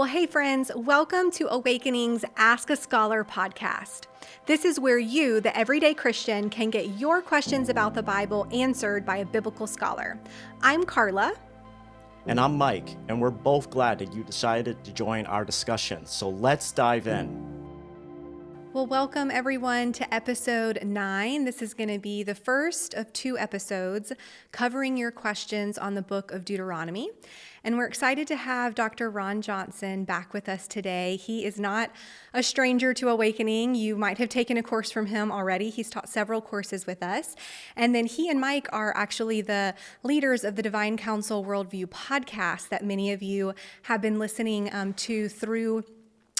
Well, hey, friends, welcome to Awakening's Ask a Scholar podcast. This is where you, the everyday Christian, can get your questions about the Bible answered by a biblical scholar. I'm Carla. And I'm Mike, and we're both glad that you decided to join our discussion. So let's dive in. Well, welcome everyone to episode 9. This is going to be the first of 2 episodes covering your questions on the book of Deuteronomy. And we're excited to have Dr. Ronn Johnson back with us today. He is not a stranger to Awakening. You might have taken a course from him already. He's taught several courses with us. And then he and Mike are actually the leaders of the Divine Counsel Worldview podcast that many of you have been listening to through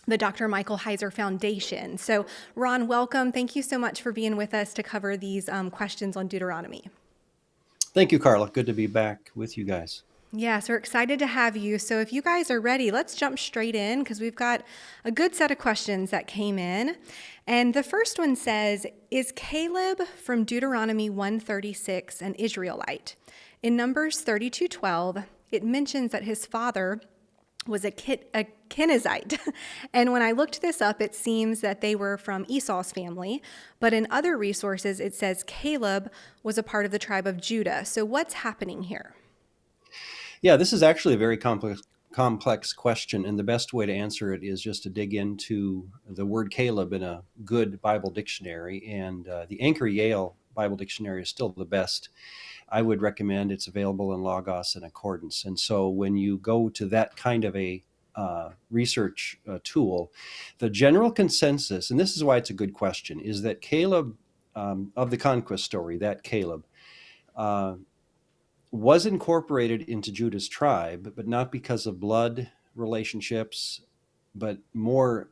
the Dr. Michael Heiser Foundation. So, Ron, welcome. Thank you so much for being with us to cover these questions on Deuteronomy. Thank you, Carla. Good to be back with you guys. Yes, we're excited to have you. So if you guys are ready, let's jump straight in because we've got a good set of questions that came in. And the first one says, is Caleb from Deuteronomy 136 an Israelite? In Numbers 32:12, it mentions that his father was a Kenizzite. And when I looked this up, it seems that they were from Esau's family. But in other resources, it says Caleb was a part of the tribe of Judah. So what's happening here? Yeah, this is actually a very complex question. And the best way to answer it is just to dig into the word Caleb in a good Bible dictionary. And the Anchor Yale Bible Dictionary is still the best. I would recommend it's available in Logos and Accordance. And so when you go to that kind of a research tool, the general consensus, and this is why it's a good question, is that Caleb, of the conquest story, that Caleb, was incorporated into Judah's tribe, but not because of blood relationships, but more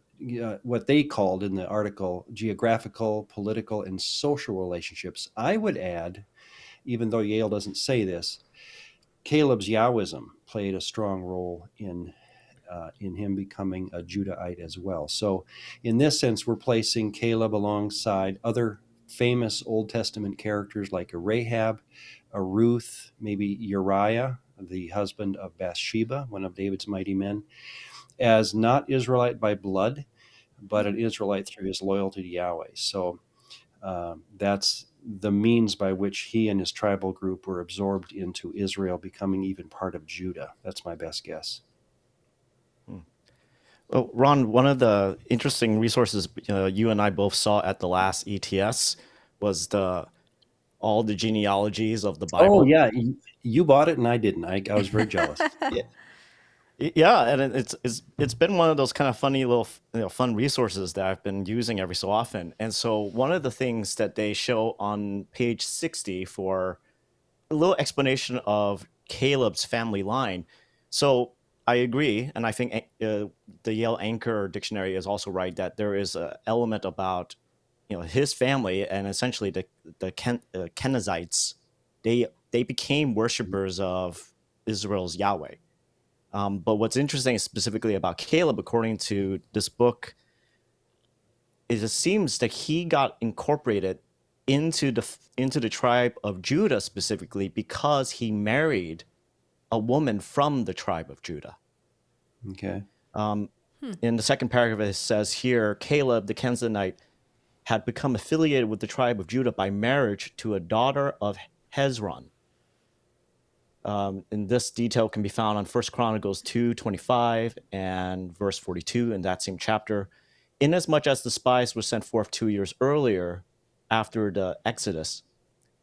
what they called in the article geographical, political, and social relationships. I would add, even though Yale doesn't say this, Caleb's Yahwism played a strong role in him becoming a Judahite as well. So in this sense, we're placing Caleb alongside other famous Old Testament characters like a Rahab, a Ruth, maybe Uriah, the husband of Bathsheba, one of David's mighty men, as not Israelite by blood, but an Israelite through his loyalty to Yahweh. So that's the means by which he and his tribal group were absorbed into Israel, becoming even part of Judah. That's my best guess. Well, Ron, one of the interesting resources you and I both saw at the last ETS was all the genealogies of the Bible. Oh, yeah. You bought it and I didn't. I was very jealous. Yeah, and it's been one of those kind of funny little fun resources that I've been using every so often. And so one of the things that they show on page 60 for a little explanation of Caleb's family line. So I agree, and I think the Yale Anchor Dictionary is also right that there is an element about his family and essentially the Kenizzites. They became worshipers of Israel's Yahweh. But what's interesting specifically about Caleb, according to this book, is it seems that he got incorporated into the tribe of Judah specifically because he married a woman from the tribe of Judah. Okay. In the second paragraph, it says here, Caleb, the Kenizzite, had become affiliated with the tribe of Judah by marriage to a daughter of Hezron. And this detail can be found on 1 Chronicles 2:25 and verse 42 in that same chapter. Inasmuch as the spies were sent forth 2 years earlier after the Exodus,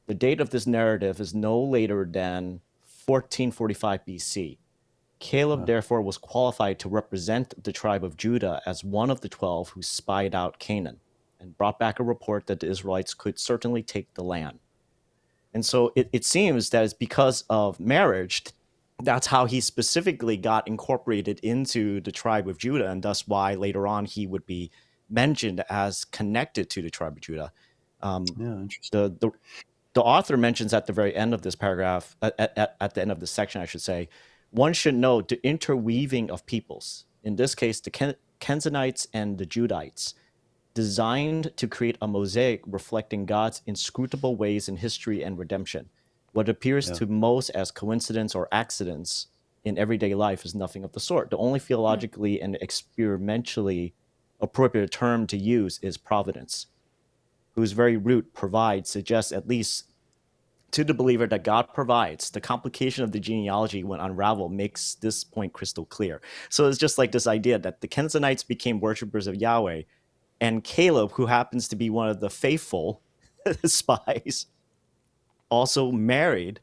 the date of this narrative is no later than 1445 BC. Caleb, therefore, was qualified to represent the tribe of Judah as one of the 12 who spied out Canaan and brought back a report that the Israelites could certainly take the land. And so it seems that it's because of marriage, that's how he specifically got incorporated into the tribe of Judah, and thus why later on he would be mentioned as connected to the tribe of Judah. Interesting. The author mentions at the very end of this paragraph, at the end of this section, I should say, one should know the interweaving of peoples, in this case, the Kenizzites and the Judites, designed to create a mosaic reflecting God's inscrutable ways in history and redemption. What appears to most as coincidence or accidents in everyday life is nothing of the sort. The only theologically and experimentally appropriate term to use is providence, whose very root provides suggests at least to the believer that God provides. The complication of the genealogy when unraveled makes this point crystal clear. So it's just like this idea that the Kenites became worshipers of Yahweh, and Caleb, who happens to be one of the faithful spies, also married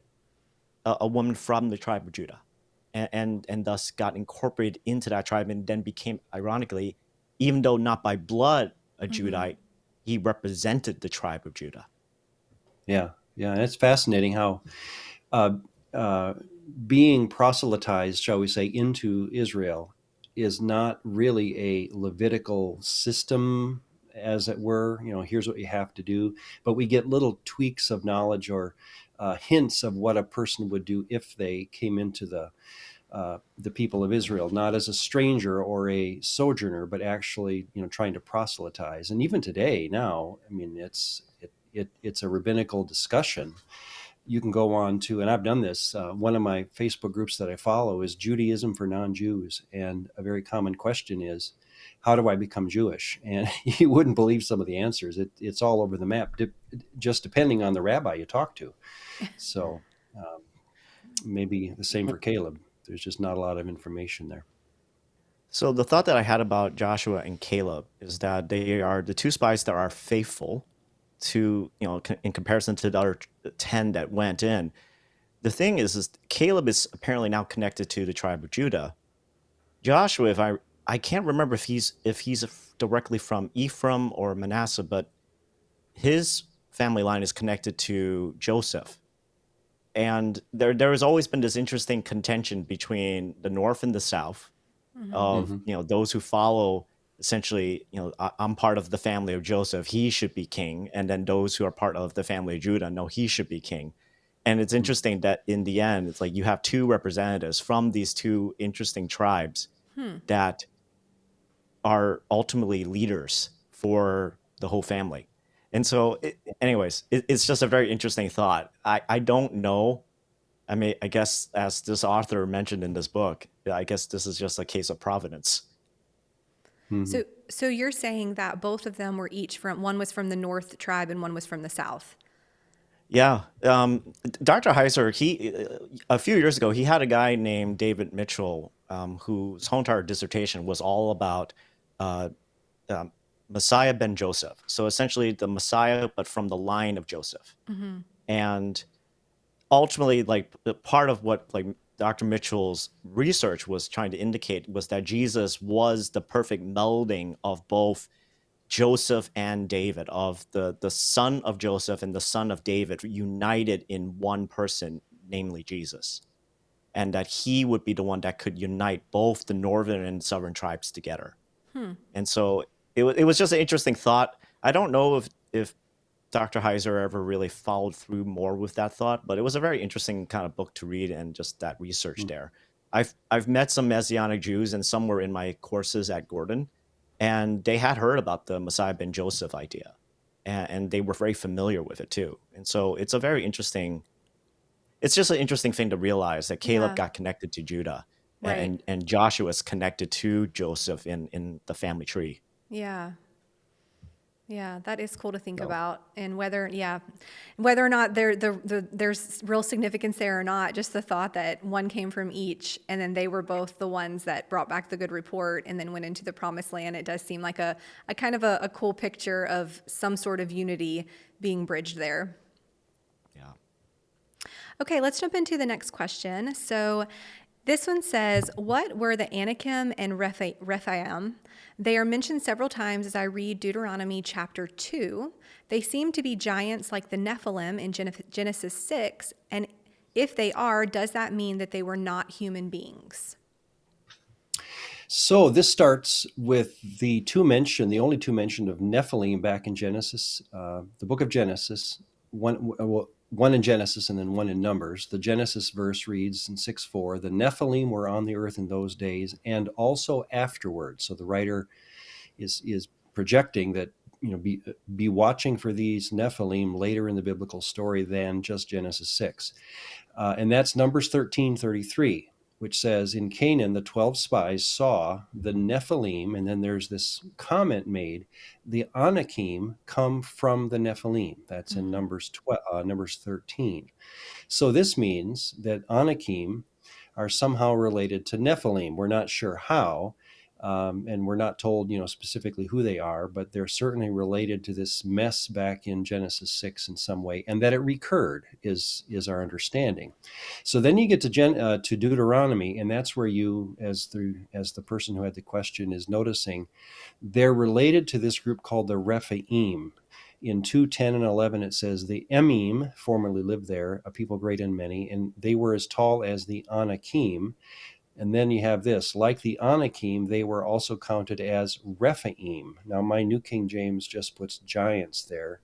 a woman from the tribe of Judah, and thus got incorporated into that tribe, and then became, ironically, even though not by blood a Judite, he represented the tribe of Judah. Yeah, and it's fascinating how being proselytized, shall we say, into Israel is not really a Levitical system, as it were. Here's what you have to do, but we get little tweaks of knowledge or hints of what a person would do if they came into the people of Israel, not as a stranger or a sojourner, but actually, trying to proselytize. And even today, now, I mean, it's a rabbinical discussion. You can go on to, and I've done this, one of my Facebook groups that I follow is Judaism for non-Jews. And a very common question is, how do I become Jewish? And you wouldn't believe some of the answers. It's all over the map, just depending on the rabbi you talk to. So maybe the same for Caleb. There's just not a lot of information there. So the thought that I had about Joshua and Caleb is that they are the two spies that are faithful to, in comparison to the other 10 that went in. The thing is Caleb is apparently now connected to the tribe of Judah. Joshua, if I can't remember if he's directly from Ephraim or Manasseh, but his family line is connected to Joseph. And there has always been this interesting contention between the North and the South of, those who follow essentially, I'm part of the family of Joseph, he should be king. And then those who are part of the family of Judah, no, he should be king. And it's interesting that in the end, it's like you have two representatives from these two interesting tribes that are ultimately leaders for the whole family. And so, it's just a very interesting thought. I don't know. I mean, I guess as this author mentioned in this book, I guess this is just a case of providence. So you're saying that both of them were each one was from the North tribe and one was from the South. Yeah. Dr. Heiser, a few years ago, he had a guy named David Mitchell, whose whole entire dissertation was all about Messiah ben Joseph. So essentially the Messiah, but from the line of Joseph. And ultimately, like, part of what Dr. Mitchell's research was trying to indicate was that Jesus was the perfect melding of both Joseph and David, of the son of Joseph and the son of David united in one person, namely Jesus. And that he would be the one that could unite both the northern and southern tribes together. And so it was just an interesting thought. I don't know if Dr. Heiser ever really followed through more with that thought, but it was a very interesting kind of book to read, and just that research there. I've met some Messianic Jews, and some were in my courses at Gordon, and they had heard about the Messiah ben Joseph idea, and they were very familiar with it too. And so it's just an interesting thing to realize that Caleb got connected to Judah, Right. and Joshua is connected to Joseph in the family tree. Yeah, that is cool to think about, and whether or not there's real significance there or not. Just the thought that one came from each, and then they were both the ones that brought back the good report, and then went into the promised land. It does seem like a kind of a cool picture of some sort of unity being bridged there. Yeah. Okay, let's jump into the next question. So this one says, what were the Anakim and Rephaim? They are mentioned several times as I read Deuteronomy chapter 2. They seem to be giants like the Nephilim in Genesis 6. And if they are, does that mean that they were not human beings? So this starts with the only two mentioned of Nephilim back in Genesis, the book of Genesis, one in Genesis and then one in Numbers. The Genesis verse reads in 6:4, the Nephilim were on the earth in those days and also afterwards. So the writer is projecting that, be watching for these Nephilim later in the biblical story than just Genesis 6. And that's Numbers 13:33, which says, in Canaan, the 12 spies saw the Nephilim, and then there's this comment made, the Anakim come from the Nephilim. That's in Numbers 13. So this means that Anakim are somehow related to Nephilim. We're not sure how, and we're not told, specifically who they are, but they're certainly related to this mess back in Genesis 6 in some way, and that it recurred is our understanding. So then you get to Deuteronomy, and that's where you, as the person who had the question is noticing, they're related to this group called the Rephaim. In 2:10 and 11, it says, the Emim formerly lived there, a people great and many, and they were as tall as the Anakim. And then you have this, like the Anakim, they were also counted as Rephaim. Now, my New King James just puts giants there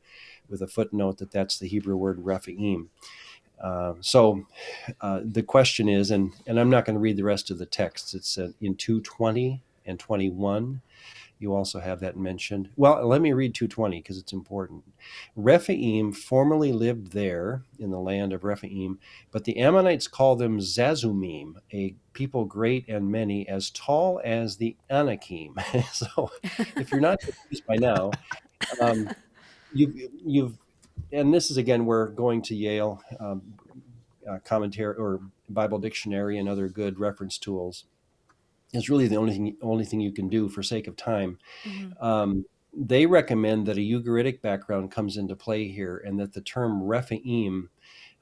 with a footnote that that's the Hebrew word Rephaim. So the question is, and I'm not going to read the rest of the text, it's in 2:20 and 21. You also have that mentioned. Well, let me read 2:20 because it's important. Rephaim formerly lived there in the land of Rephaim, but the Ammonites call them Zazumim, a people great and many, as tall as the Anakim. So if you're not confused by now, you've and this is, again, we're going to Yale commentary or Bible dictionary and other good reference tools. It's really the only thing you can do for sake of time. They recommend that a Ugaritic background comes into play here, and that the term Rephaim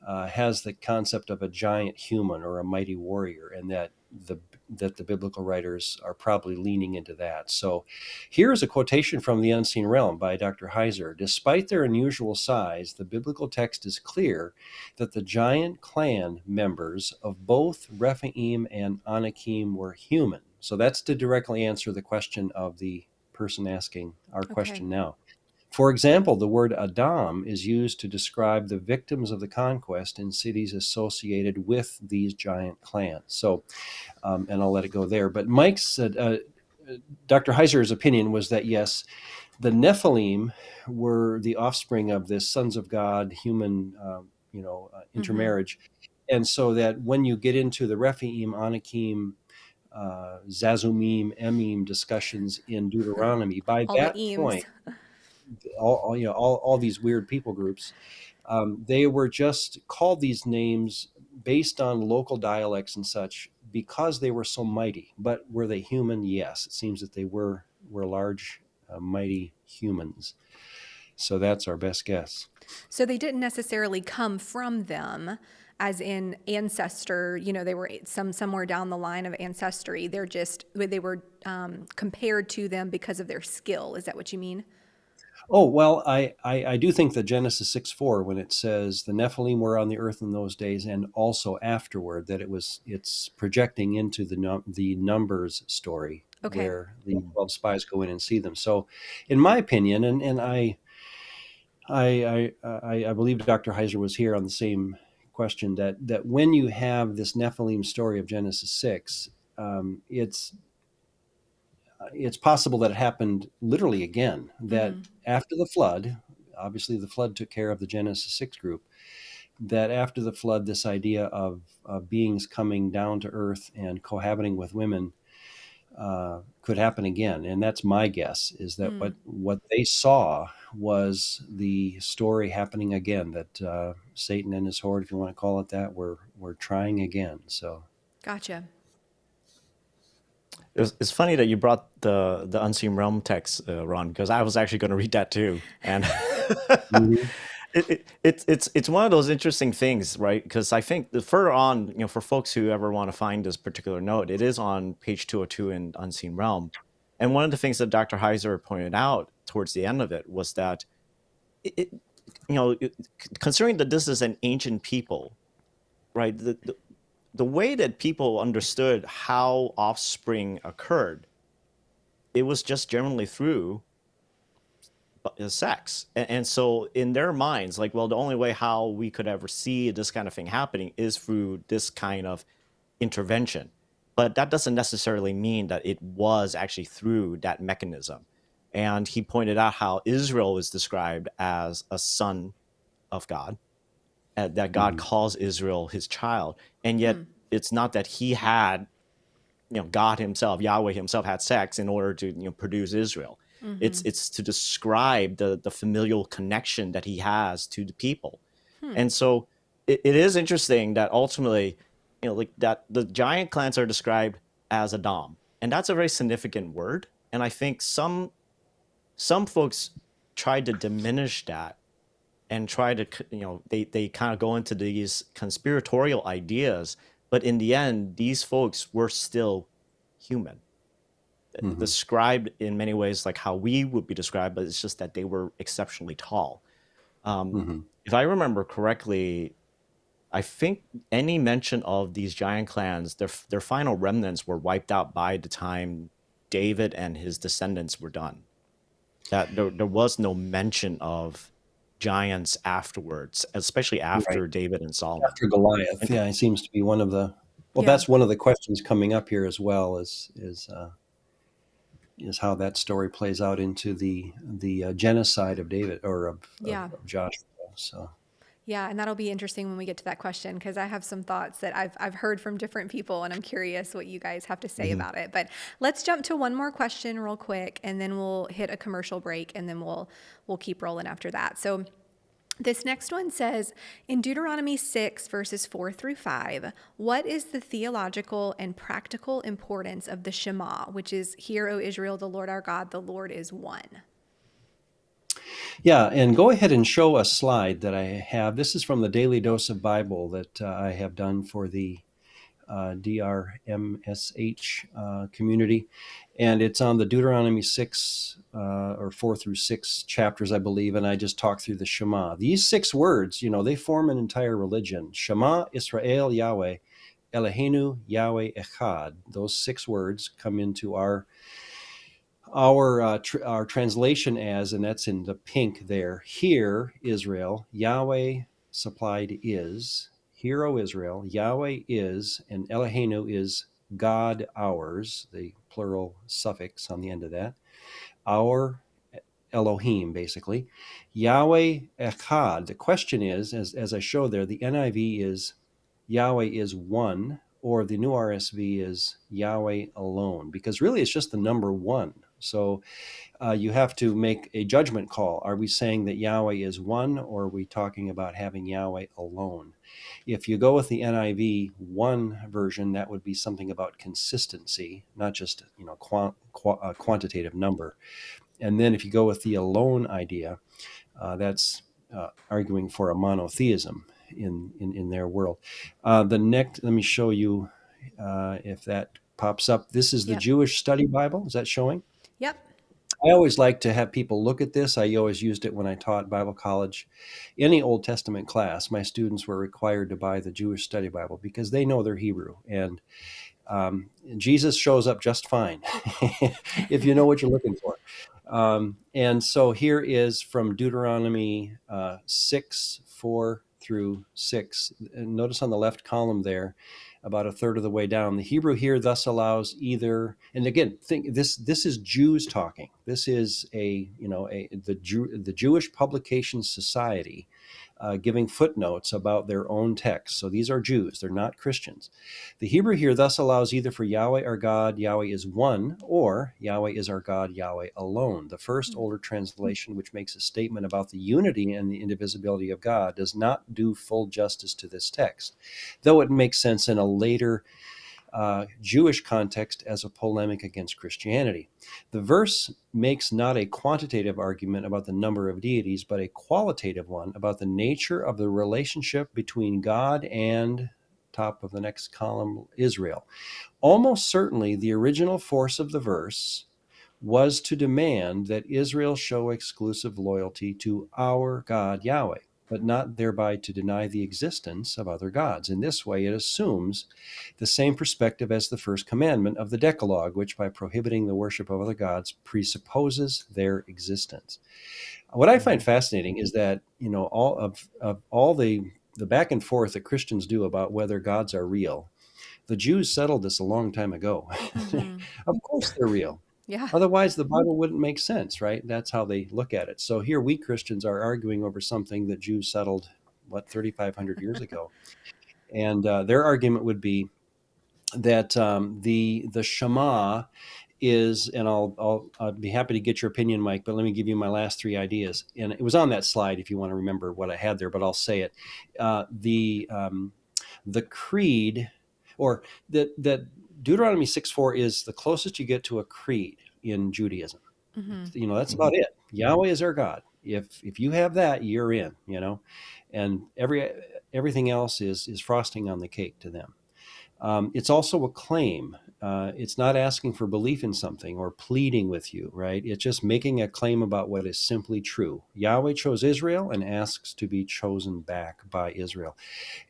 has the concept of a giant human or a mighty warrior, and that the biblical writers are probably leaning into that. So here's a quotation from The Unseen Realm by Dr. Heiser. Despite their unusual size, the biblical text is clear that the giant clan members of both Rephaim and Anakim were human. So that's to directly answer the question of the person asking our question now. For example, the word Adam is used to describe the victims of the conquest in cities associated with these giant clans. So, and I'll let it go there. But Dr. Heiser's opinion was that, yes, the Nephilim were the offspring of this sons of God human, intermarriage. And so that when you get into the Rephaim, Anakim, Zazumim, Emim discussions in Deuteronomy, by All the that eames. point, all these weird people groups, they were just called these names based on local dialects and such because they were so mighty. But were they human? Yes, it seems that they were large, mighty humans. So that's our best guess. So they didn't necessarily come from them as in ancestor, they were somewhere down the line of ancestry. They were compared to them because of their skill. Is that what you mean? Oh, well, I do think that Genesis 6:4, when it says the Nephilim were on the earth in those days and also afterward, that it's projecting into the Numbers story, where the 12 spies go in and see them. So in my opinion, and I believe Dr. Heiser was here on the same question, that when you have this Nephilim story of Genesis 6, it's possible that it happened literally again, that after the flood, obviously the flood took care of the Genesis 6 group, that after the flood, this idea of beings coming down to earth and cohabiting with women could happen again. And that's my guess, is that what they saw was the story happening again, that Satan and his horde, if you want to call it that, were trying again. So Gotcha. It's funny that you brought the Unseen Realm text, Ron, because I was actually going to read that too. And it's one of those interesting things, right? Because I think the further on, for folks who ever want to find this particular note, it is on page 202 in Unseen Realm. And one of the things that Dr. Heiser pointed out towards the end of it was that, considering that this is an ancient people, right? The way that people understood how offspring occurred, it was just generally through sex. And so in their minds, like, well, the only way how we could ever see this kind of thing happening is through this kind of intervention. But that doesn't necessarily mean that it was actually through that mechanism. And he pointed out how Israel is described as a son of God, that God calls Israel his child. And yet it's not that he had, God himself, Yahweh himself had sex in order to, produce Israel. It's to describe the familial connection that he has to the people. And so it is interesting that ultimately, like that the giant clans are described as Adam, and that's a very significant word. And I think some folks tried to diminish that and try to, they kind of go into these conspiratorial ideas, but in the end, these folks were still human, described in many ways like how we would be described, but it's just that they were exceptionally tall. Mm-hmm. If I remember correctly, I think any mention of these giant clans, their final remnants were wiped out by the time David and his descendants were done. That there was no mention of giants afterwards, especially Right. after David and Solomon. After Goliath, And yeah, it seems to be one of the. Well, Yeah. that's one of the questions coming up here as well. Is how that story plays out into the genocide of David or Yeah. of Joshua. So Yeah, and that'll be interesting when we get to that question because I have some thoughts that I've heard from different people, and I'm curious what you guys have to say Mhm. about it. But let's jump to one more question real quick, and then we'll hit a commercial break, and then we'll keep rolling after that. So this next one says in Deuteronomy 6 verses 4 through 5, what is the theological and practical importance of the Shema, which is, "Hear, O Israel, the Lord our God, the Lord is one." Yeah, and go ahead and show a slide that I have. This is from the Daily Dose of Bible that I have done for the DRMSH community. And it's on the Deuteronomy 6 or 4 through 6 chapters, I believe. And I just talked through the Shema. These 6 words, they form an entire religion. Shema Israel Yahweh, Eloheinu Yahweh Echad. Those 6 words come into our translation as, and that's in the pink there, "Hear, Israel, Yahweh supplied is." "Hear, O Israel, Yahweh is," and Eloheinu is God ours, the plural suffix on the end of that. Our Elohim, basically. Yahweh Echad. The question is, as I showed there, the NIV is Yahweh is one, or the new RSV is Yahweh alone, because really it's just the number one. So you have to make a judgment call. Are we saying that Yahweh is one, or are we talking about having Yahweh alone? If you go with the NIV one version, that would be something about consistency, not just a quantitative number. And then if you go with the alone idea, that's arguing for a monotheism in their world. The next, let me show you if that pops up. This is the Yep. Jewish Study Bible. Is that showing? Yep. I always like to have people look at this. I always used it when I taught Bible college. Any Old Testament class, my students were required to buy the Jewish Study Bible because they know they're Hebrew. And Jesus shows up just fine if you know what you're looking for. And so here is from Deuteronomy 6, 4 through 6. And notice on the left column there, about a third of the way down, the Hebrew here thus allows either, and again, think this is Jews talking. This is the Jewish Publication Society giving footnotes about their own text. So these are Jews, they're not Christians. The Hebrew here thus allows either for Yahweh our God, Yahweh is one, or Yahweh is our God, Yahweh alone. The first older translation, which makes a statement about the unity and the indivisibility of God, does not do full justice to this text, though it makes sense in a later Jewish context as a polemic against Christianity. The verse makes not a quantitative argument about the number of deities, but a qualitative one about the nature of the relationship between God and, top of the next column, Israel. Almost certainly, the original force of the verse was to demand that Israel show exclusive loyalty to our God Yahweh, but not thereby to deny the existence of other gods. In this way, it assumes the same perspective as the first commandment of the Decalogue, which by prohibiting the worship of other gods presupposes their existence. What I find fascinating is that, all of all the back and forth that Christians do about whether gods are real, the Jews settled this a long time ago. Mm-hmm. Of course they're real. Yeah. Otherwise, the Bible wouldn't make sense, right? That's how they look at it. So here we Christians are arguing over something that Jews settled, 3,500 years ago. And their argument would be, that the Shema is, and I'll be happy to get your opinion, Mike, but let me give you my last three ideas. And it was on that slide if you want to remember what I had there, but I'll say it. The creed, or that Deuteronomy 6:4 is the closest you get to a creed in Judaism. That's about it. Yahweh is our God. If you have that, you're in, and everything else is frosting on the cake to them. It's also a claim. It's not asking for belief in something or pleading with you, right? It's just making a claim about what is simply true. Yahweh chose Israel and asks to be chosen back by Israel.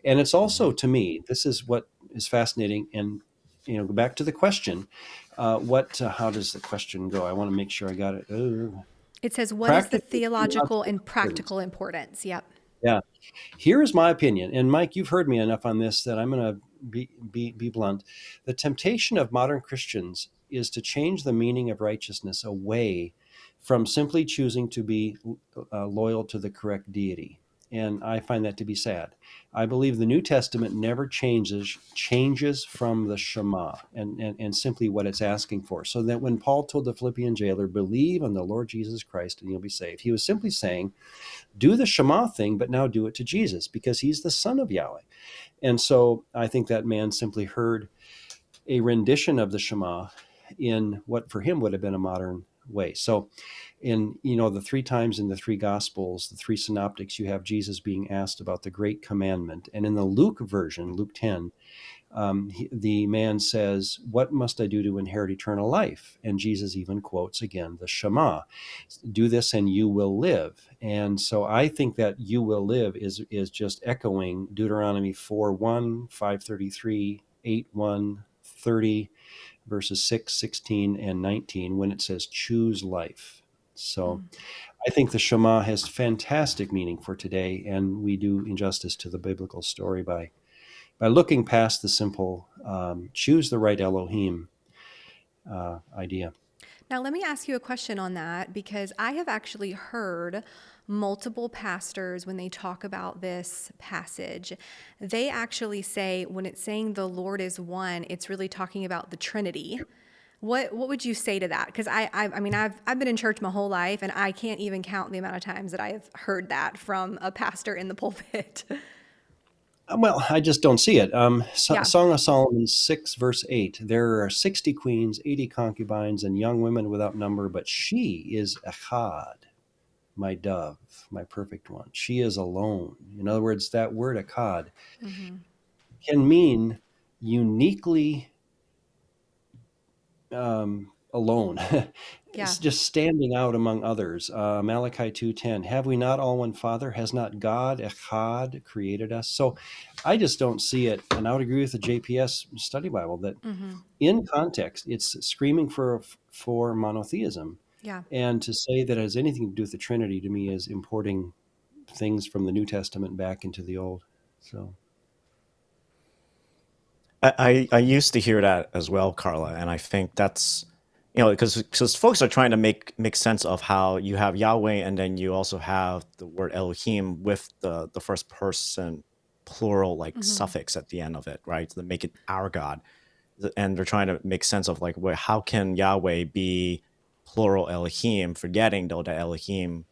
And it's also, to me, this is what is fascinating. And go back to the question. How does the question go? I want to make sure I got it. It says, what is the Practical theological theological and importance. practical importance? Yep. Yeah. Here is my opinion, and Mike, you've heard me enough on this that I'm going to be blunt. The temptation of modern Christians is to change the meaning of righteousness away from simply choosing to be loyal to the correct deity, and I find that to be sad. I believe the New Testament never changes from the Shema and simply what it's asking for. So that when Paul told the Philippian jailer, "Believe on the Lord Jesus Christ, and you'll be saved," he was simply saying, do the Shema thing, but now do it to Jesus because he's the Son of Yahweh. And so I think that man simply heard a rendition of the Shema in what for him would have been a modern way. So in the three times in the three gospels, the three synoptics, you have Jesus being asked about the great commandment. And in the Luke version, Luke 10, the man says, "What must I do to inherit eternal life?" And Jesus even quotes again the Shema, "Do this and you will live." And so I think that "you will live" is just echoing Deuteronomy 4:1, 5:33, 8:1, 30, verses 6, 16, and 19, when it says choose life. So I think the Shema has fantastic meaning for today, and we do injustice to the biblical story by looking past the simple choose the right Elohim idea. Now, let me ask you a question on that because I have actually heard multiple pastors, when they talk about this passage, they actually say when it's saying the Lord is one, it's really talking about the Trinity. What would you say to that? Because I've been in church my whole life, and I can't even count the amount of times that I have heard that from a pastor in the pulpit. Well, I just don't see it. Yeah. Song of Solomon 6, verse 8. There are 60 queens, 80 concubines, and young women without number, but she is Echad, my dove, my perfect one. She is alone. In other words, that word Echad can mean uniquely alone. Yeah. It's just standing out among others. Malachi 2:10. Have we not all one Father? Has not God Echad created us? So I just don't see it, and I would agree with the JPS Study Bible that in context it's screaming for monotheism, Yeah. and to say that it has anything to do with the Trinity to me is importing things from the New Testament back into the Old. So I used to hear that as well, Carla, and I think that's because folks are trying to make sense of how you have Yahweh and then you also have the word Elohim with the first person plural like suffix at the end of it, right? To make it our God, and they're trying to make sense of like how can Yahweh be plural Elohim, forgetting though that Elohim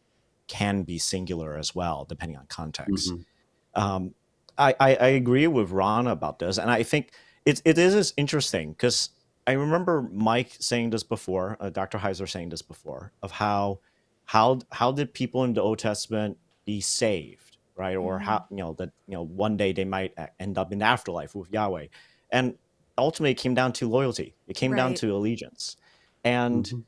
can be singular as well, depending on context. mhm. Um, I agree with Ron about this, and I think it is interesting because I remember Mike saying this before, Dr. Heiser saying this before, of how did people in the Old Testament be saved, right? Or how that one day they might end up in the afterlife with Yahweh, and ultimately it came down to loyalty. It came down Right. to allegiance, and Mhm.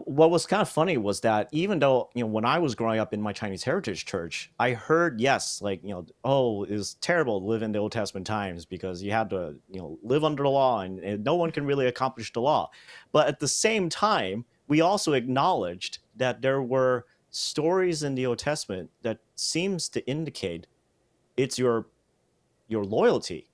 what was kind of funny was that even though when I was growing up in my Chinese heritage church, I heard yes, like oh, it was terrible to live in the Old Testament times because you had to live under the law and no one can really accomplish the law. But at the same time, we also acknowledged that there were stories in the Old Testament that seems to indicate it's your loyalty.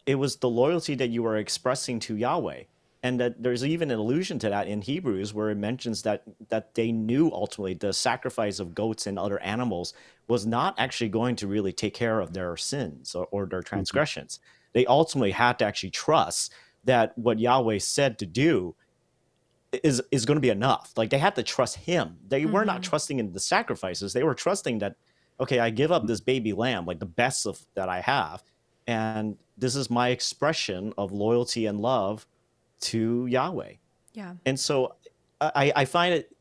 It was the loyalty that you were expressing to Yahweh. And that there's even an allusion to that in Hebrews where it mentions that they knew ultimately the sacrifice of goats and other animals was not actually going to really take care of their sins or their Mhm. transgressions. They ultimately had to actually trust that what Yahweh said to do is going to be enough. Like, they had to trust him. They were not trusting in the sacrifices. They were trusting that, okay, I give up this baby lamb, like the best of that I have, and this is my expression of loyalty and love to Yahweh. Yeah. And so I find it,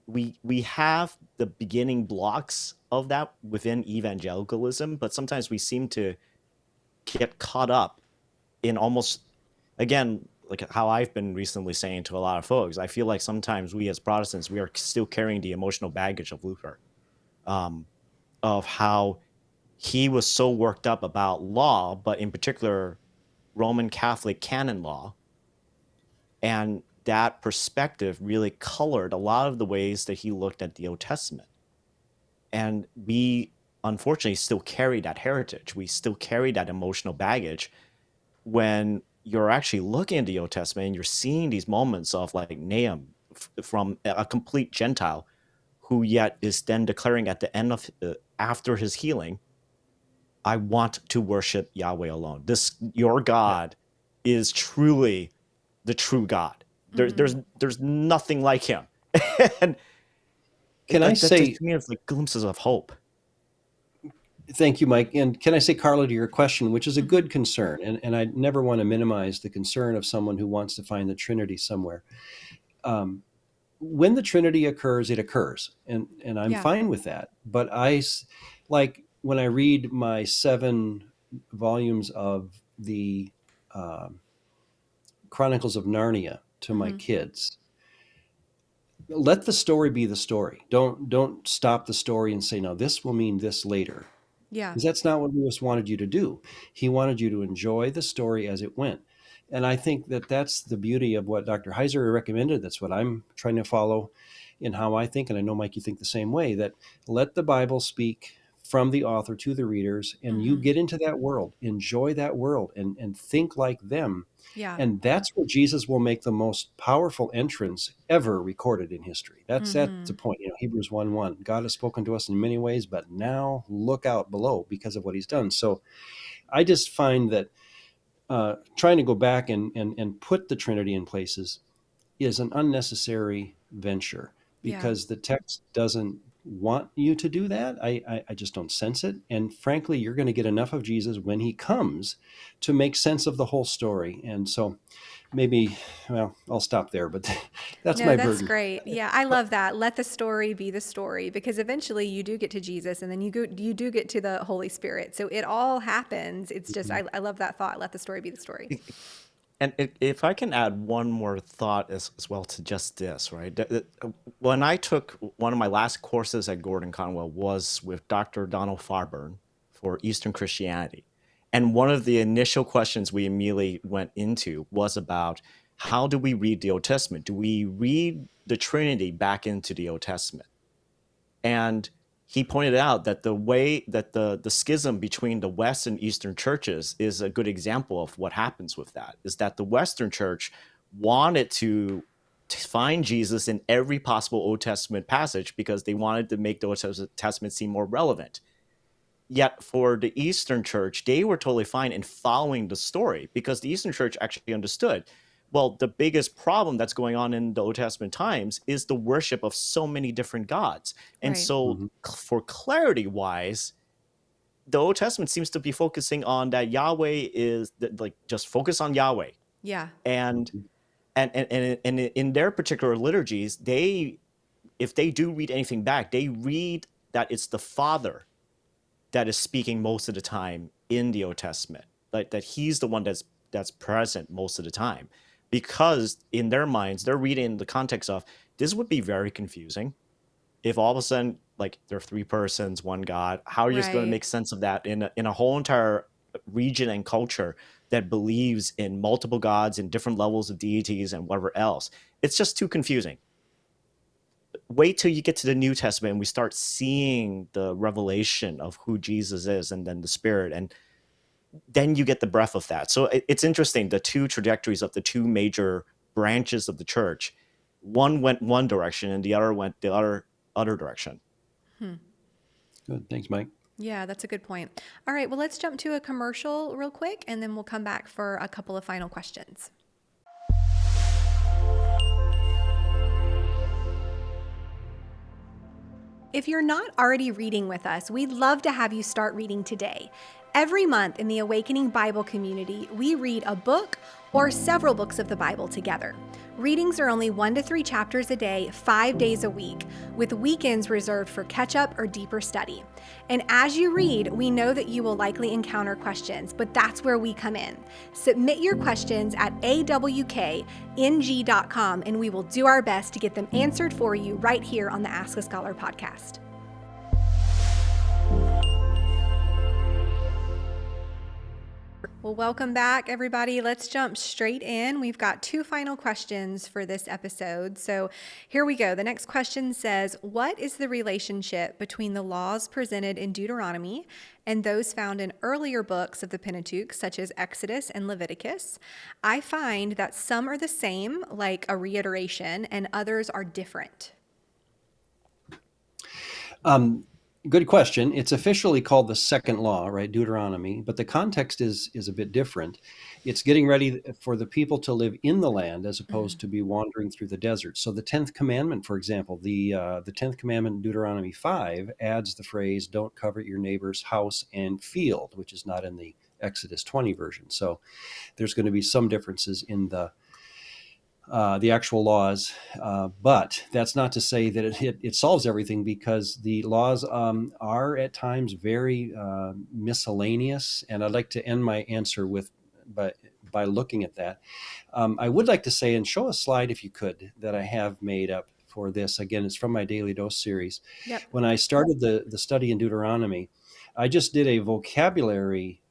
we have the beginning blocks of that within evangelicalism, but sometimes we seem to get caught up in almost, again, like how I've been recently saying to a lot of folks, I feel like sometimes we as Protestants, we are still carrying the emotional baggage of Luther, of how he was so worked up about law, but in particular, Roman Catholic canon law. And that perspective really colored a lot of the ways that he looked at the Old Testament. And we, unfortunately, still carry that heritage. We still carry that emotional baggage when you're actually looking at the Old Testament and you're seeing these moments of like Nahum from a complete Gentile who yet is then declaring at the end of after his healing, I want to worship Yahweh alone. Your God is truly the true God. There's nothing like him. And Can I like that say, to me is like glimpses of hope. thank you, Mike. And can I say, Carla, to your question, which is a good concern, and I never want to minimize the concern of someone who wants to find the Trinity somewhere. When the Trinity occurs, it occurs, and I'm Yeah. fine with that. But like when I read my 7 volumes of the Chronicles of Narnia to my kids, let the story be the story. Don't stop the story and say, no, this will mean this later. Yeah. Because that's not what Lewis wanted you to do. He wanted you to enjoy the story as it went. And I think that that's the beauty of what Dr. Heiser recommended. That's what I'm trying to follow in how I think. And I know, Mike, you think the same way, that let the Bible speak from the author to the readers, and you get into that world, enjoy that world, and think like them. Yeah. And that's where Jesus will make the most powerful entrance ever recorded in history. That's the point. Hebrews 1:1. God has spoken to us in many ways, but now look out below because of what he's done. So I just find that trying to go back and put the Trinity in places is an unnecessary venture, Yeah. because the text doesn't want you to do that. I just don't sense it. And frankly, you're going to get enough of Jesus when he comes to make sense of the whole story. And so maybe, well, I'll stop there, but that's No, my that's burden. great. Yeah, I love that. Let the story be the story, because eventually you do get to Jesus, and then you do get to the Holy Spirit. So it all happens. It's just I love that thought. Let the story be the story. And if I can add one more thought as well to just this, right? When I took one of my last courses at Gordon Conwell was with Dr. Donald Farburn for Eastern Christianity. And one of the initial questions we immediately went into was about, how do we read the Old Testament? Do we read the Trinity back into the Old Testament? And he pointed out that the way that the schism between the West and Eastern churches is a good example of what happens with that, is that the Western church wanted to find Jesus in every possible Old Testament passage because they wanted to make the Old Testament seem more relevant. Yet for the Eastern church, they were totally fine in following the story because the Eastern church actually understood, well, the biggest problem that's going on in the Old Testament times is the worship of so many different gods. And Right. so for clarity wise, the Old Testament seems to be focusing on that Yahweh is like, just focus on Yahweh. Yeah. And and in their particular liturgies, if they do read anything back, they read that it's the Father that is speaking most of the time in the Old Testament, like that he's the one that's present most of the time, because in their minds they're reading the context of, this would be very confusing if all of a sudden, like, there are 3 persons, 1 God. How are you just going to Right. make sense of that in a whole entire region and culture that believes in multiple gods and different levels of deities and whatever else? It's just too confusing. Wait till you get to the New Testament and we start seeing the revelation of who Jesus is, and then the Spirit, and then you get the breadth of that. So it's interesting, the 2 trajectories of the 2 major branches of the church. One went one direction and the other went the other direction. Good. Thanks, Mike. Yeah, that's a good point. All right, well, let's jump to a commercial real quick, and then we'll come back for a couple of final questions. If you're not already reading with us, we'd love to have you start reading today. Every month in the Awakening Bible community, we read a book or several books of the Bible together. Readings are only 1 to 3 chapters a day, 5 days a week, with weekends reserved for catch-up or deeper study. And as you read, we know that you will likely encounter questions, but that's where we come in. Submit your questions at AWKNG.com, and we will do our best to get them answered for you right here on the Ask a Scholar podcast. Well, welcome back, everybody. Let's jump straight in. We've got 2 final questions for this episode. So here we go. The next question says, what is the relationship between the laws presented in Deuteronomy and those found in earlier books of the Pentateuch, such as Exodus and Leviticus? I find that some are the same, like a reiteration, and others are different. Good question. It's officially called the second law, right? Deuteronomy, but the context is a bit different. It's getting ready for the people to live in the land as opposed to be wandering through the desert. So the 10th commandment, for example, the 10th commandment in Deuteronomy 5 adds the phrase, don't covet your neighbor's house and field, which is not in the Exodus 20 version. So there's going to be some differences in the actual laws, but that's not to say that it solves everything, because the laws are at times very miscellaneous. And I'd like to end my answer by looking at that. I would like to say, and show a slide if you could, that I have made up for this. Again, it's from my Daily Dose series. Yep. When I started the study in Deuteronomy, I just did a vocabulary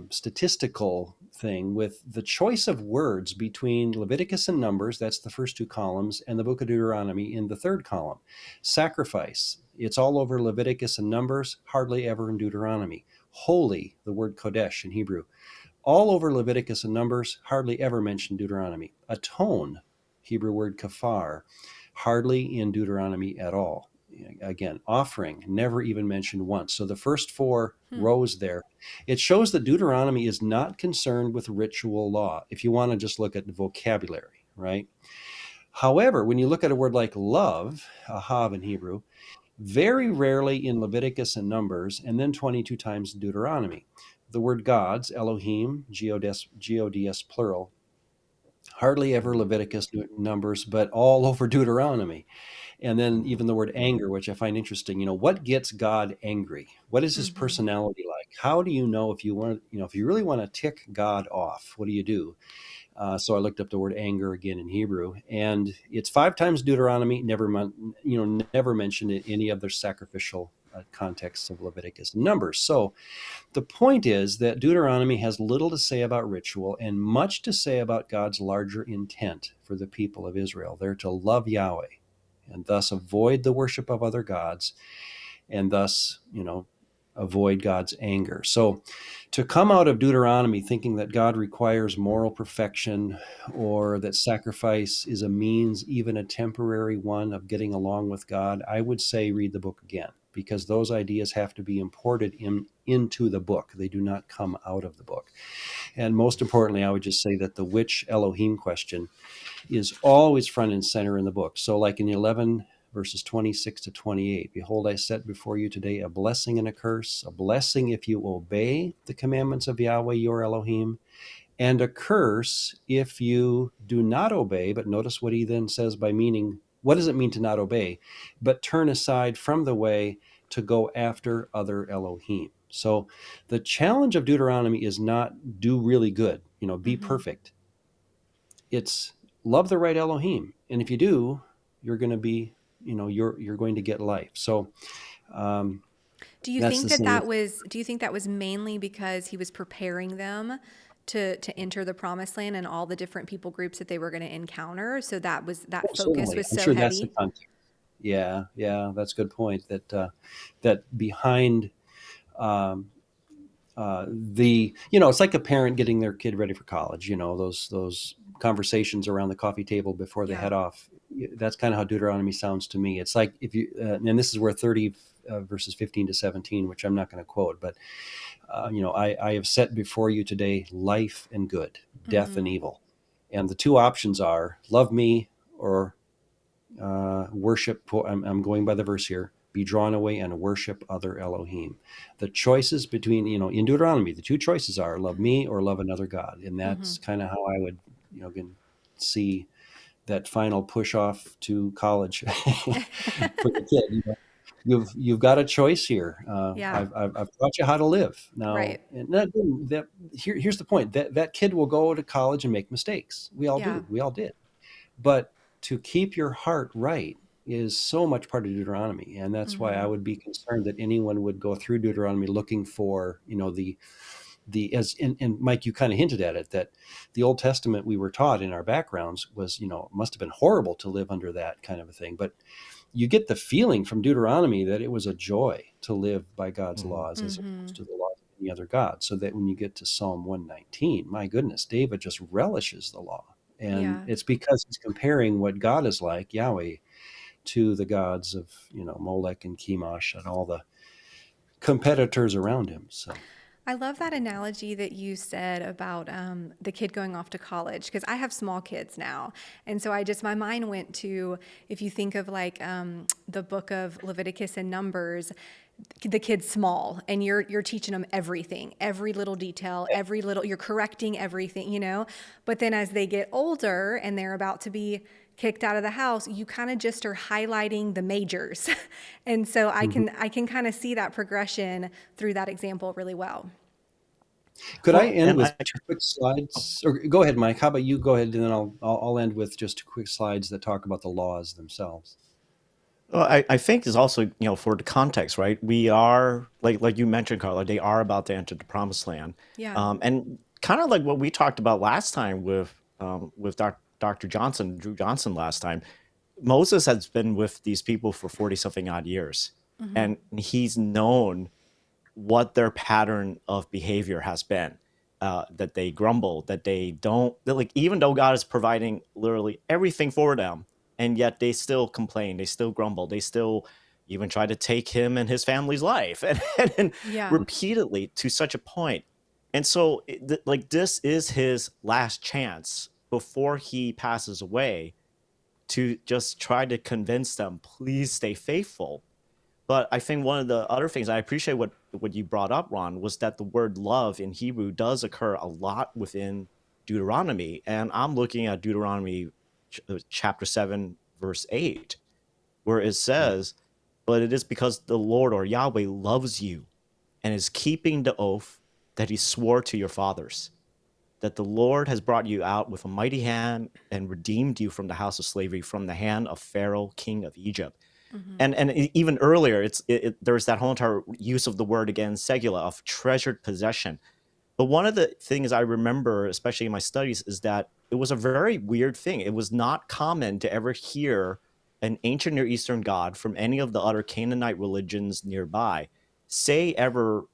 statistical thing with the choice of words between Leviticus and Numbers, that's the first 2 columns, and the book of Deuteronomy in the 3rd column. Sacrifice, it's all over Leviticus and Numbers, hardly ever in Deuteronomy. Holy, the word Kodesh in Hebrew, all over Leviticus and Numbers, hardly ever mentioned Deuteronomy. Atone, Hebrew word kafar, hardly in Deuteronomy at all. Again, offering, never even mentioned once. So the first 4 rows there, it shows that Deuteronomy is not concerned with ritual law, if you want to just look at the vocabulary, right? However, when you look at a word like love, ahav in Hebrew, very rarely in Leviticus and Numbers, and then 22 times in Deuteronomy. The word gods, Elohim, G-O-D-S plural, hardly ever Leviticus, Numbers, but all over Deuteronomy. And then even the word anger, which I find interesting. What gets God angry? What is his personality like? How do you know if you want, if you really want to tick God off? What do you do? So I looked up the word anger again in Hebrew, and it's 5 times Deuteronomy. Never mentioned in any other sacrificial contexts of Leviticus and Numbers. So the point is that Deuteronomy has little to say about ritual and much to say about God's larger intent for the people of Israel. They're to love Yahweh and thus avoid the worship of other gods, and thus, avoid God's anger. So to come out of Deuteronomy thinking that God requires moral perfection, or that sacrifice is a means, even a temporary one, of getting along with God, I would say read the book again, because those ideas have to be imported into the book. They do not come out of the book. And most importantly, I would just say that the which Elohim question is always front and center in the book. So like in 11 verses 26 to 28, behold, I set before you today a blessing and a curse, a blessing if you obey the commandments of Yahweh your Elohim, and a curse if you do not obey. But notice what he then says by meaning, what does it mean to not obey? But turn aside from the way to go after other Elohim. So the challenge of Deuteronomy is not do really good, be perfect. It's love the right Elohim. And if you do, you're going to be, you're going to get life. So Do you that's think the that same. that was mainly because he was preparing them to enter the promised land and all the different people groups that they were going to encounter? So that focus Certainly. was I'm so sure that's the heavy. context. Yeah, that's a good point. That behind it's like a parent getting their kid ready for college. Those conversations around the coffee table before they Yeah. head off that's kind of how Deuteronomy sounds to me. It's like if you, and this is where 30 verses 15 to 17, which I'm not going to quote, but I have set before you today life and good, death and evil, and the two options are love me or worship. I'm going by the verse here. Be drawn away and worship other Elohim. The choices between, in Deuteronomy, the two choices are love me or love another God, and that's kind of how I would, again, see that final push off to college for the kid. You've got a choice here. Yeah. I've taught you how to live now. Right. And here's the point: that kid will go to college and make mistakes. We all Yeah. do. We all did. But to keep your heart right is so much part of Deuteronomy, and that's why I would be concerned that anyone would go through Deuteronomy looking for, the as and Mike, you kind of hinted at it, that the Old Testament we were taught in our backgrounds was, must have been horrible to live under that kind of a thing. But you get the feeling from Deuteronomy that it was a joy to live by God's laws as opposed to the laws of any other God. So that when you get to Psalm 119, my goodness, David just relishes the law. And Yeah. it's because he's comparing what God is like, Yahweh, to the gods of, Molech and Chemosh and all the competitors around him. So I love that analogy that you said about the kid going off to college, because I have small kids now. And so my mind went to, if you think of like the book of Leviticus and Numbers, the kid's small and you're teaching them everything, every little detail, you're correcting everything. But then as they get older and they're about to be kicked out of the house, you kind of just are highlighting the majors. And so I can kind of see that progression through that example really well. could I Well, end and with two quick slides? Or go ahead, Mike. How about you go ahead, and then I'll end with just two quick slides that talk about the laws themselves. well, I think is also, for the context, right? We are like you mentioned, Carla. They are about to enter the promised land, Yeah. and kind of like what we talked about last time with Dr. Johnson, Drew Johnson last time. Moses has been with these people for 40 something odd years, and he's known what their pattern of behavior has been. That they grumble, that they don't, that like, even though God is providing literally everything for them, and yet they still complain, they still grumble, they still even try to take him and his family's life, and Yeah. repeatedly to such a point. And so, like, this is his last chance before he passes away to just try to convince them, please stay faithful. But I think one of the other things I appreciate what you brought up, Ron, was that the word love in Hebrew does occur a lot within Deuteronomy. And I'm looking at Deuteronomy chapter 7, verse 8, where it Yeah, says, but it is because the Lord or Yahweh loves you and is keeping the oath that he swore to your fathers, that the Lord has brought you out with a mighty hand and redeemed you from the house of slavery, from the hand of Pharaoh, king of Egypt. And even earlier, there's that whole entire use of the word again, segula, of treasured possession. But one of the things I remember, especially in my studies, is that it was a very weird thing. It was not common to ever hear an ancient Near Eastern god from any of the other Canaanite religions nearby say ever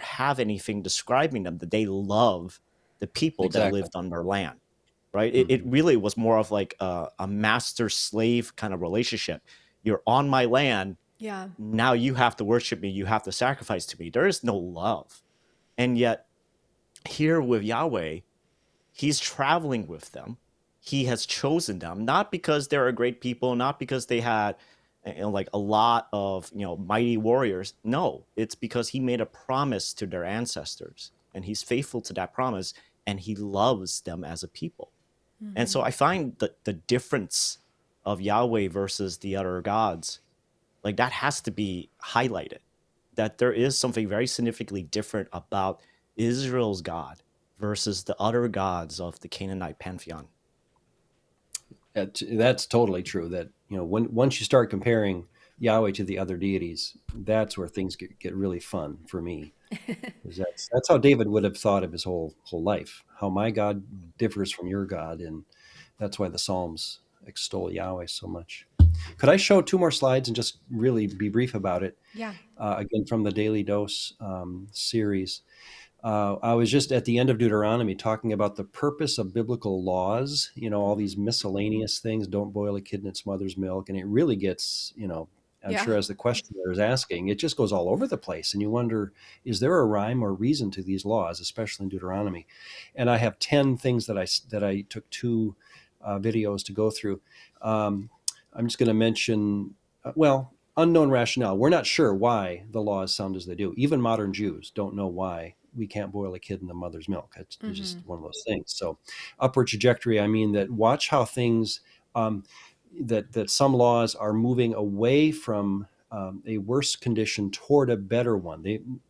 have anything describing them that they love the people that exactly. lived on their land, right? It hmm really was more of like a master slave kind of relationship. You're on my land. Yeah. Now you have to worship me. You have to sacrifice to me. There is no love. And yet, here with Yahweh, he's traveling with them. He has chosen them, not because they're a great people, not because they had like a lot of mighty warriors. No, it's because he made a promise to their ancestors, and he's faithful to that promise, and he loves them as a people. And so I find the difference of Yahweh versus the other gods, like, that has to be highlighted, that there is something very significantly different about Israel's God versus the other gods of the Canaanite pantheon. That's totally true. That once you start comparing Yahweh to the other deities, that's where things get really fun for me. Because that's how David would have thought of his whole life. How my God differs from your God, and that's why the Psalms extol Yahweh so much. Could I show two more slides and just really be brief about it? Yeah. Again, from the Daily Dose series. I was just at the end of Deuteronomy talking about the purpose of biblical laws, all these miscellaneous things. Don't boil a kid in its mother's milk. And it really gets, I'm Yeah. sure as the questioner is asking, it just goes all over the place. And you wonder, is there a rhyme or reason to these laws, especially in Deuteronomy? And I have 10 things that I took two videos to go through. I'm just going to mention, unknown rationale. We're not sure why the laws sound as they do. Even modern Jews don't know why we can't boil a kid in the mother's milk. It's just one of those things. So, upward trajectory. I mean that. Watch how things that some laws are moving away from a worse condition toward a better one.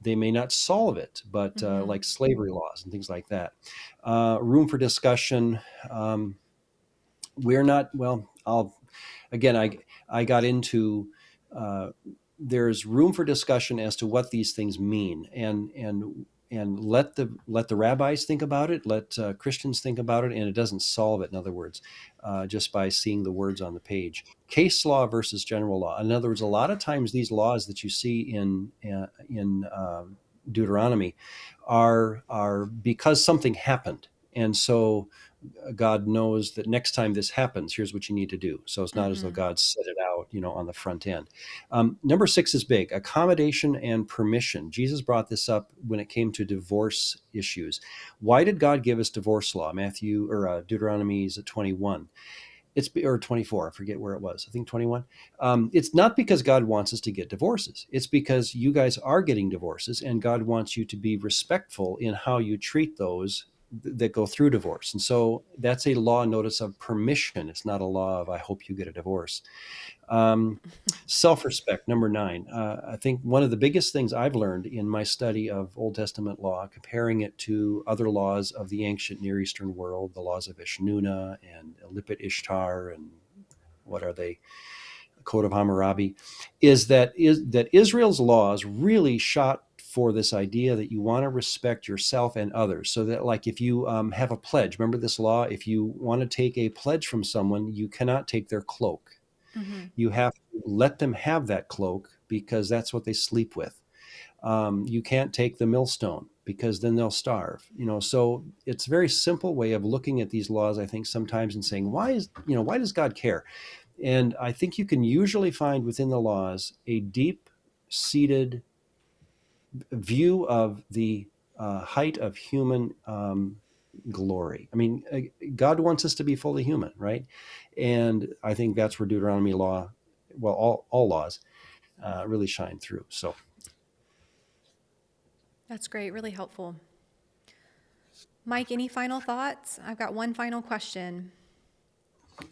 They may not solve it, but like slavery laws and things like that. Room for discussion. We're not well. I got into there's room for discussion as to what these things mean, and let the rabbis think about it, let Christians think about it, and it doesn't solve it. In other words, just by seeing the words on the page. Case law versus general law. In other words, a lot of times these laws that you see in Deuteronomy are because something happened, and so God knows that next time this happens, here's what you need to do. So it's not as though God set it out, on the front end. Number 6 is big: accommodation and permission. Jesus brought this up when it came to divorce issues. Why did God give us divorce law? Deuteronomy is at 21. Or 24. I forget where it was. I think 21. It's not because God wants us to get divorces. It's because you guys are getting divorces, and God wants you to be respectful in how you treat those that go through divorce. And so that's a law notice of permission. It's not a law of I hope you get a divorce. Self-respect, number 9. I think one of the biggest things I've learned in my study of Old Testament law, comparing it to other laws of the ancient Near Eastern world, the laws of Ishnuna and Lipit Ishtar, and what are they, Code of Hammurabi, is that Israel's laws really shot for this idea that you want to respect yourself and others. So that, like, if you have a pledge, remember this law, if you want to take a pledge from someone, you cannot take their cloak. You have to let them have that cloak because that's what they sleep with. You can't take the millstone because then they'll starve. So it's a very simple way of looking at these laws, I think, sometimes, and saying, why does God care? And I think you can usually find within the laws a deep seated view of the height of human glory. I mean, God wants us to be fully human, right? And I think that's where Deuteronomy law, all laws, really shine through. So That's great. Really helpful. Mike, any final thoughts? I've got one final question.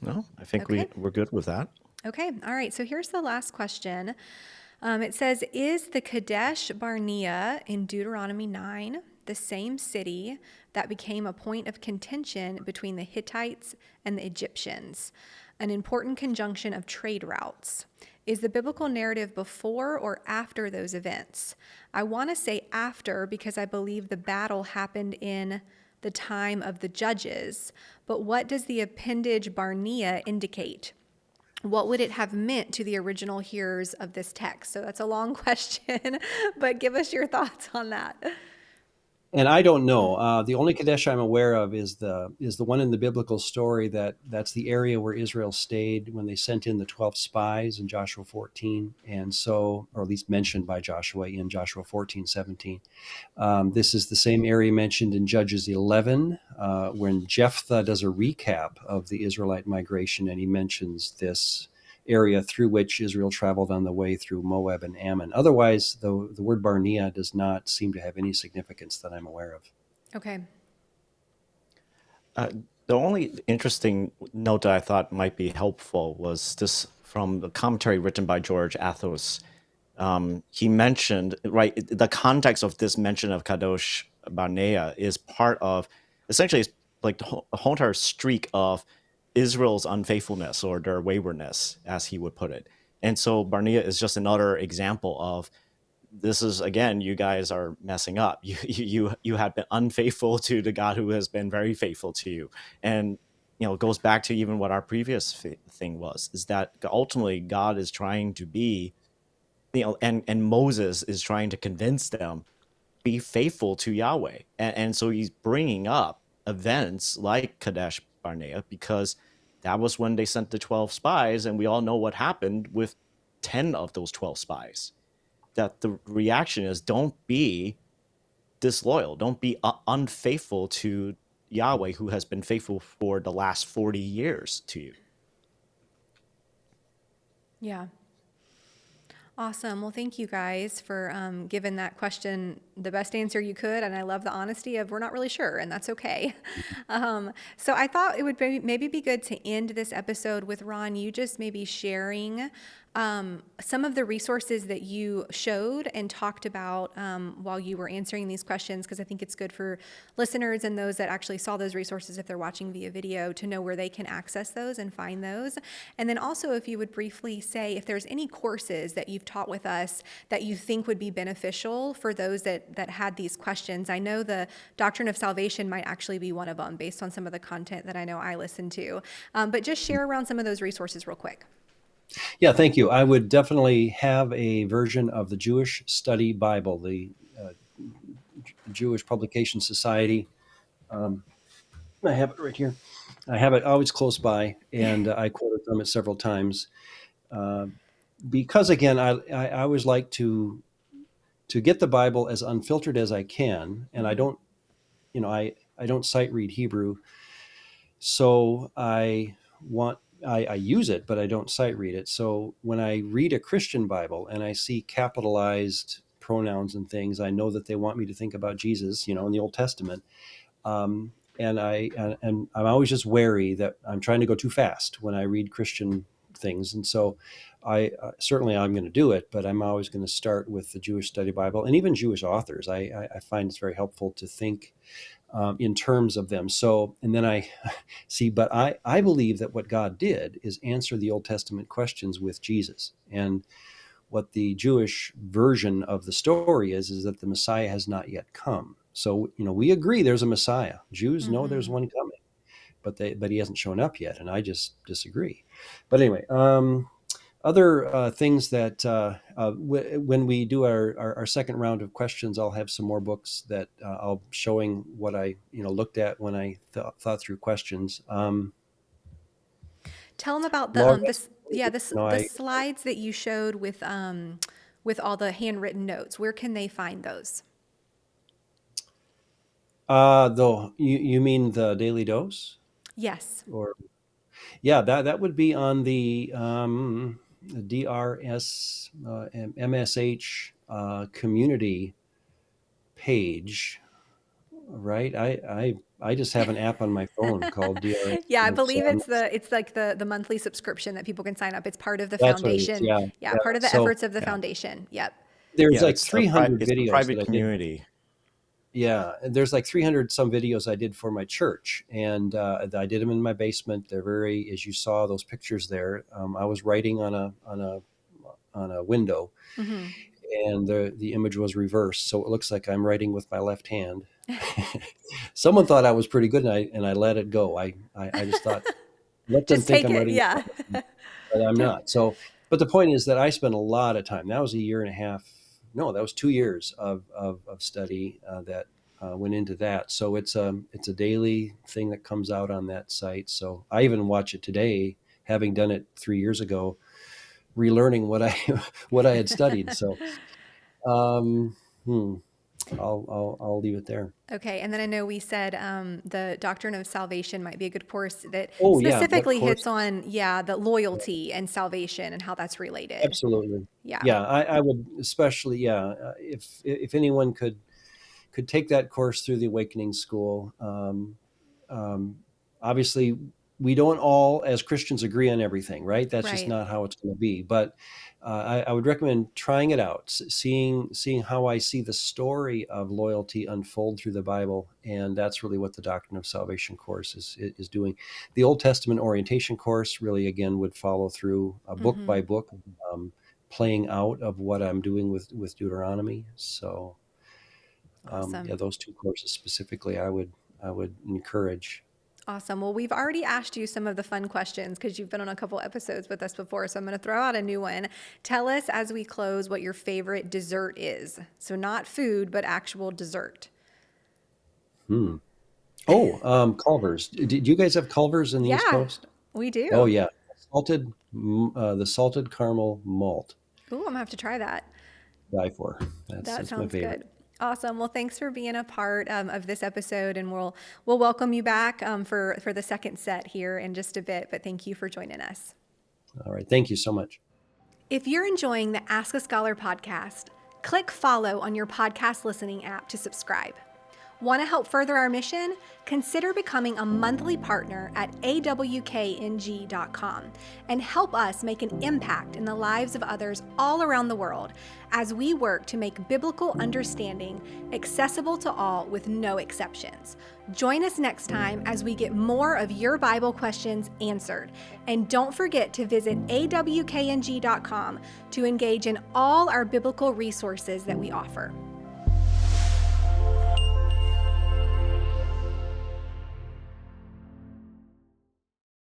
No, I think Okay. we're good with that. Okay. All right. So here's the last question. It says, is the Kadesh Barnea in Deuteronomy 9 the same city that became a point of contention between the Hittites and the Egyptians, an important conjunction of trade routes? Is the biblical narrative before or after those events? I want to say after because I believe the battle happened in the time of the judges, but what does the appendage Barnea indicate? What would it have meant to the original hearers of this text? So that's a long question, but give us your thoughts on that. And I don't know. The only Kadesh I'm aware of is the one in the biblical story that's the area where Israel stayed when they sent in the 12 spies in Joshua 14, and so, or at least mentioned by Joshua in Joshua 14:17. This is the same area mentioned in Judges 11 when Jephthah does a recap of the Israelite migration, and he mentions this area through which Israel traveled on the way through Moab and Ammon. Otherwise, the word Barnea does not seem to have any significance that I'm aware of. Okay. The only interesting note that I thought might be helpful was this from the commentary written by George Athos. He mentioned, right, the context of this mention of Kadosh Barnea is part of, essentially, it's like the whole entire streak of Israel's unfaithfulness or their waywardness, as he would put it. And so Barnea is just another example of, this is, again, you guys are messing up. You have been unfaithful to the God who has been very faithful to you. And it goes back to even what our previous thing was, is that ultimately God is trying to be, and Moses is trying to convince them be faithful to Yahweh. And so he's bringing up events like Kadesh Barnea because that was when they sent the 12 spies, and we all know what happened with 10 of those 12 spies. That the reaction is, don't be disloyal, don't be unfaithful to Yahweh, who has been faithful for the last 40 years to you. Yeah. Awesome. Well, thank you guys for giving that question the best answer you could. And I love the honesty of we're not really sure, and that's okay. So I thought it would maybe be good to end this episode with Ron, you just maybe sharing some of the resources that you showed and talked about while you were answering these questions, because I think it's good for listeners and those that actually saw those resources, if they're watching via video, to know where they can access those and find those. And then also, if you would briefly say if there's any courses that you've taught with us that you think would be beneficial for those that had these questions. I know the Doctrine of Salvation might actually be one of them based on some of the content that I know I listened to. But just share around some of those resources real quick. Yeah, thank you. I would definitely have a version of the Jewish Study Bible, the Jewish Publication Society. I have it right here. I have it always close by, and I quoted from it several times. Because again, I always like to get the Bible as unfiltered as I can, and I don't, I don't sight read Hebrew, so I use it, but I don't sight read it. So when I read a Christian Bible and I see capitalized pronouns and things, I know that they want me to think about Jesus, in the Old Testament. And I'm always just wary that I'm trying to go too fast when I read Christian things. And so I certainly I'm going to do it, but I'm always going to start with the Jewish Study Bible and even Jewish authors. I find it's very helpful to think in terms of them. So, and then I see, but I believe that what God did is answer the Old Testament questions with Jesus. And what the Jewish version of the story is that the Messiah has not yet come. So, we agree there's a Messiah. Jews know there's one coming, but he hasn't shown up yet. And I just disagree. But anyway, other things that when we do our second round of questions, I'll have some more books that I'll showing what I looked at when I thought through questions. Tell them about the Lord, the slides that you showed with all the handwritten notes. Where can they find those? Though you mean the Daily Dose? Yes. Or yeah, that would be on the DRS MSH community page, right? I just have an app on my phone called DRS. Yeah, I So believe it's like the monthly subscription that people can sign up. It's part of the that's what it is. foundation. Yeah, Yeah, yeah. part of the So efforts of the Yeah. foundation. Yep. there's Yeah, like 300 it's a videos that private I did. community. Yeah, and there's like 300 some videos I did for my church, and I did them in my basement. They're very, as you saw those pictures there. I was writing on a window, Mm-hmm. and the image was reversed, so it looks like I'm writing with my left hand. Someone thought I was pretty good, and I let it go. I just thought, let them Just think take I'm it. writing, Yeah. but I'm not. So, but the point is that I spent a lot of time. That was a year and a half. No, that was 2 years of study that went into that. So it's a daily thing that comes out on that site. So I even watch it today, having done it 3 years ago, relearning what I what I had studied. So um, I'll leave it there. Okay, and then I know we said the Doctrine of Salvation might be a good course that Oh yeah, what specifically hits course? on, the loyalty and salvation and how that's related. Absolutely. Yeah. Yeah, I would especially, if anyone could take that course through the Awakening School. Um, Obviously, we don't all, as Christians, agree on everything, right? That's just Right. not how it's going to be. But I would recommend trying it out, seeing how I see the story of loyalty unfold through the Bible, and that's really what the Doctrine of Salvation course is doing. The Old Testament orientation course really, again, would follow through book Mm-hmm. by book, playing out of what I'm doing with Deuteronomy. So Awesome. those two courses specifically, I would encourage. Awesome. Well, we've already asked you some of the fun questions because you've been on a couple episodes with us before. So I'm going to throw out a new one. Tell us as we close what your favorite dessert is. So not food, but actual dessert. Culver's. Did you guys have Culver's in the East Yeah, Coast? we do. Oh yeah, the salted caramel malt. Ooh, I'm going to have to try that. Die for. That That's my sounds favorite. good. Awesome. Well, thanks for being a part of this episode, and we'll welcome you back for the second set here in just a bit. But thank you for joining us. All right. Thank you so much. If you're enjoying the Ask a Scholar podcast, click follow on your podcast listening app to subscribe. Want to help further our mission? Consider becoming a monthly partner at AWKNG.com and help us make an impact in the lives of others all around the world as we work to make biblical understanding accessible to all with no exceptions. Join us next time as we get more of your Bible questions answered. And don't forget to visit AWKNG.com to engage in all our biblical resources that we offer.